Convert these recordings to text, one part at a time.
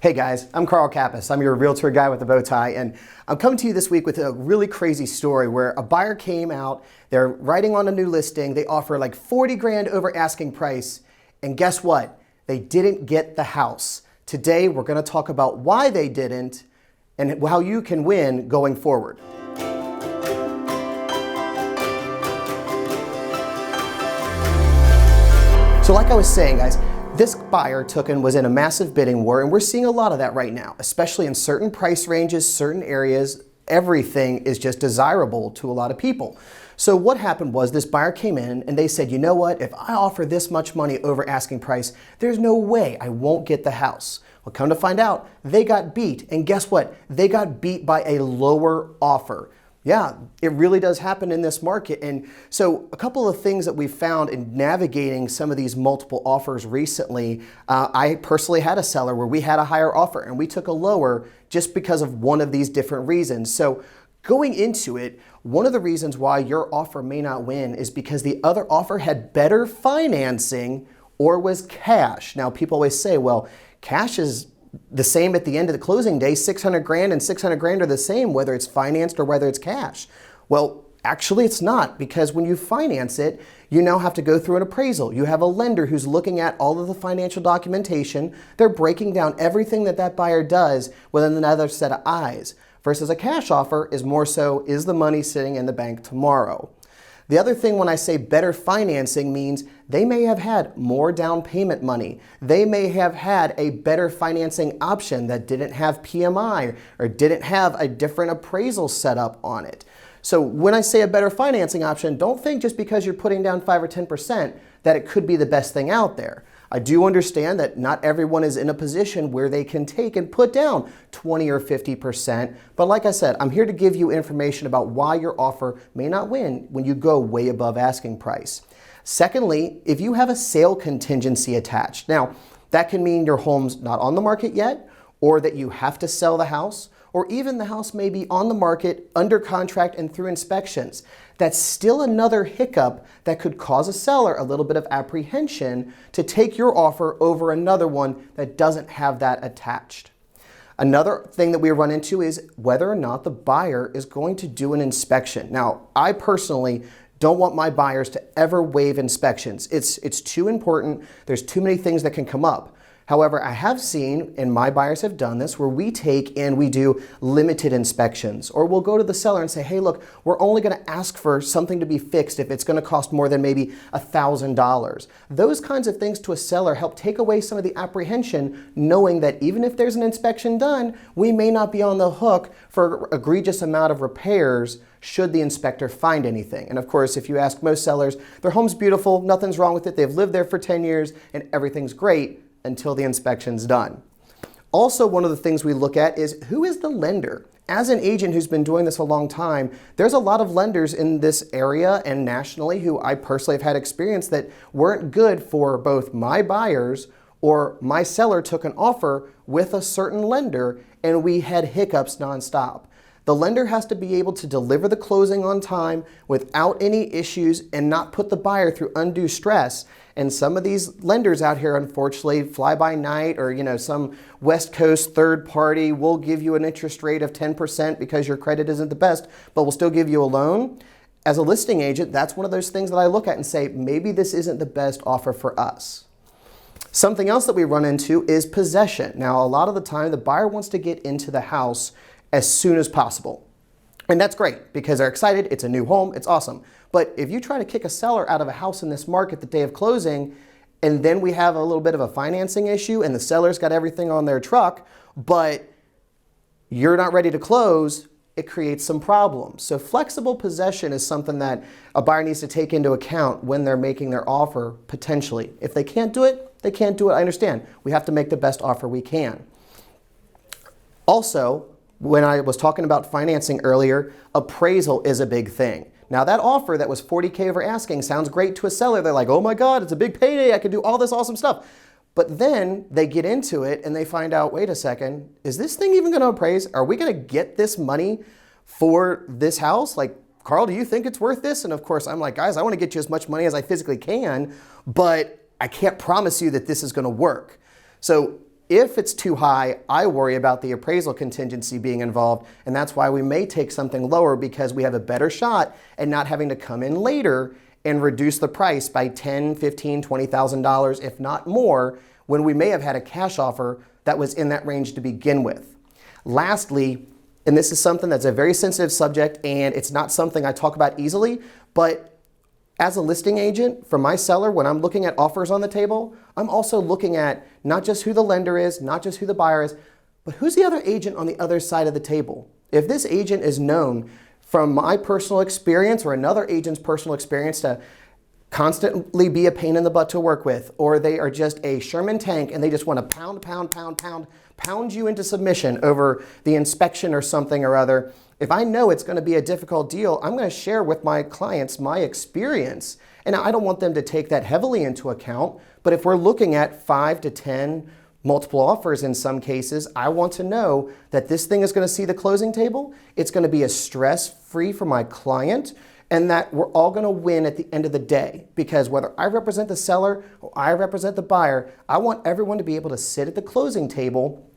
Hey guys, I'm Carl Kappas. I'm your realtor guy with the bow tie, and I'm coming to you this week with a really crazy story where a buyer came out, they're writing on a new listing, they offer like 40 grand over asking price, and guess what? They didn't get the house. Today, we're gonna talk about why they didn't and how you can win going forward. So like I was saying, guys, this buyer took and was in a massive bidding war, and we're seeing a lot of that right now, especially in certain price ranges, certain areas. Everything is just desirable to a lot of people. So what happened was this buyer came in and they said, you know what, if I offer this much money over asking price, there's no way I won't get the house. Well, come to find out, they got beat. And guess what? They got beat by a lower offer. Yeah, it really does happen in this market. And so a couple of things that we've found in navigating some of these multiple offers recently, I personally had a seller where we had a higher offer and we took a lower just because of one of these different reasons. So going into it, one of the reasons why your offer may not win is because the other offer had better financing or was cash. Now, people always say, well, cash is the same at the end of the closing day. 600 grand and 600 grand are the same, whether it's financed or whether it's cash. Well, actually it's not, because when you finance it, you now have to go through an appraisal. You have a lender who's looking at all of the financial documentation. They're breaking down everything that that buyer does with another set of eyes. Versus a cash offer is more so, is the money sitting in the bank tomorrow? The other thing when I say better financing means they may have had more down payment money. They may have had a better financing option that didn't have PMI or didn't have a different appraisal set up on it. So when I say a better financing option, don't think just because you're putting down 5 or 10% that it could be the best thing out there. I do understand that not everyone is in a position where they can take and put down 20 or 50%. But like I said, I'm here to give you information about why your offer may not win when you go way above asking price. Secondly, if you have a sale contingency attached. Now, that can mean your home's not on the market yet, or that you have to sell the house, or even the house may be on the market, under contract, and through inspections. That's still another hiccup that could cause a seller a little bit of apprehension to take your offer over another one that doesn't have that attached. Another thing that we run into is whether or not the buyer is going to do an inspection. Now, I personally don't want my buyers to ever waive inspections. It's too important. There's too many things that can come up. However, I have seen, and my buyers have done this, where we take and we do limited inspections. Or we'll go to the seller and say, hey, look, we're only going to ask for something to be fixed if it's going to cost more than maybe $1,000. Those kinds of things to a seller help take away some of the apprehension, knowing that even if there's an inspection done, we may not be on the hook for egregious amount of repairs should the inspector find anything. And of course, if you ask most sellers, their home's beautiful, nothing's wrong with it, they've lived there for 10 years, and everything's great until the inspection's done. Also, one of the things we look at is who is the lender? As an agent who's been doing this a long time, there's a lot of lenders in this area and nationally who I personally have had experience that weren't good for both my buyers or my seller took an offer with a certain lender and we had hiccups nonstop. The lender has to be able to deliver the closing on time without any issues and not put the buyer through undue stress. And some of these lenders out here, unfortunately, fly by night, or some West Coast third party will give you an interest rate of 10% because your credit isn't the best, but will still give you a loan. As a listing agent, that's one of those things that I look at and say, maybe this isn't the best offer for us. Something else that we run into is possession. Now, a lot of the time, the buyer wants to get into the house as soon as possible. And that's great because they're excited, it's a new home, it's awesome. But if you try to kick a seller out of a house in this market the day of closing, and then we have a little bit of a financing issue and the seller's got everything on their truck, but you're not ready to close, it creates some problems. So flexible possession is something that a buyer needs to take into account when they're making their offer potentially. If they can't do it, they can't do it, I understand. We have to make the best offer we can. Also, when I was talking about financing earlier, appraisal is a big thing. Now that offer that was 40K over asking sounds great to a seller. They're like, oh my God, it's a big payday. I can do all this awesome stuff. But then they get into it and they find out, wait a second, is this thing even gonna appraise? Are we gonna get this money for this house? Like, Carl, do you think it's worth this? And of course, I'm like, guys, I wanna get you as much money as I physically can, but I can't promise you that this is gonna work. So If it's too high, I worry about the appraisal contingency being involved, and that's why we may take something lower, because we have a better shot at not having to come in later and reduce the price by $10,000, $15,000, $20,000, if not more, when we may have had a cash offer that was in that range to begin with. Lastly, and this is something that's a very sensitive subject, and it's not something I talk about easily, but as a listing agent for my seller, when I'm looking at offers on the table, I'm also looking at not just who the lender is, not just who the buyer is, but who's the other agent on the other side of the table. If this agent is known from my personal experience or another agent's personal experience to constantly be a pain in the butt to work with, or they are just a Sherman tank and they just want to pound you into submission over the inspection or something or other, if I know it's going to be a difficult deal, I'm going to share with my clients my experience. And I don't want them to take that heavily into account, but if we're looking at 5 to 10 multiple offers in some cases, I want to know that this thing is going to see the closing table, it's going to be as stress-free for my client, and that we're all going to win at the end of the day. Because whether I represent the seller or I represent the buyer, I want everyone to be able to sit at the closing table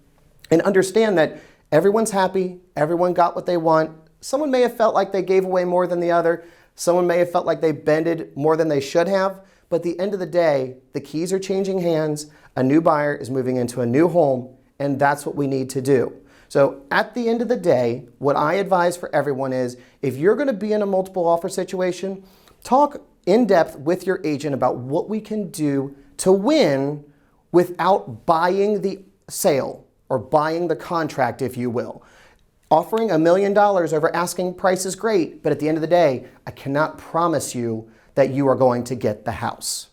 and understand that everyone's happy, everyone got what they want. Someone may have felt like they gave away more than the other. Someone may have felt like they bended more than they should have. But at the end of the day, the keys are changing hands. A new buyer is moving into a new home, and that's what we need to do. So at the end of the day, what I advise for everyone is, if you're going to be in a multiple offer situation, talk in depth with your agent about what we can do to win without buying the sale or buying the contract, if you will. Offering $1 million over asking price is great, but at the end of the day, I cannot promise you that you are going to get the house.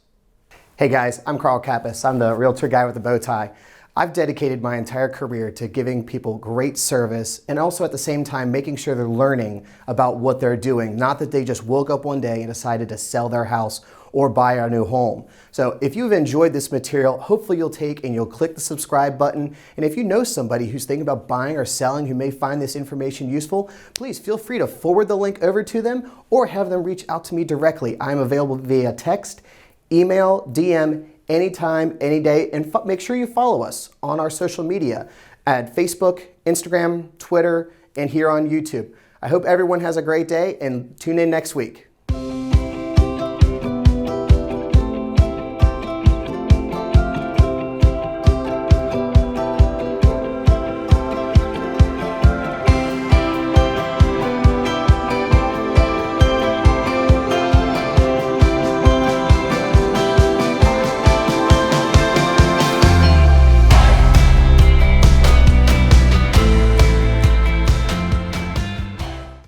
Hey guys, I'm Carl Kappas. I'm the realtor guy with the bow tie. I've dedicated my entire career to giving people great service and also at the same time making sure they're learning about what they're doing, not that they just woke up one day and decided to sell their house or buy a new home. So if you've enjoyed this material, hopefully you'll take and you'll click the subscribe button. And if you know somebody who's thinking about buying or selling who may find this information useful, please feel free to forward the link over to them or have them reach out to me directly. I'm available via text, email, DM, anytime, any day, and make sure you follow us on our social media at Facebook, Instagram, Twitter, and here on YouTube. I hope everyone has a great day, and tune in next week.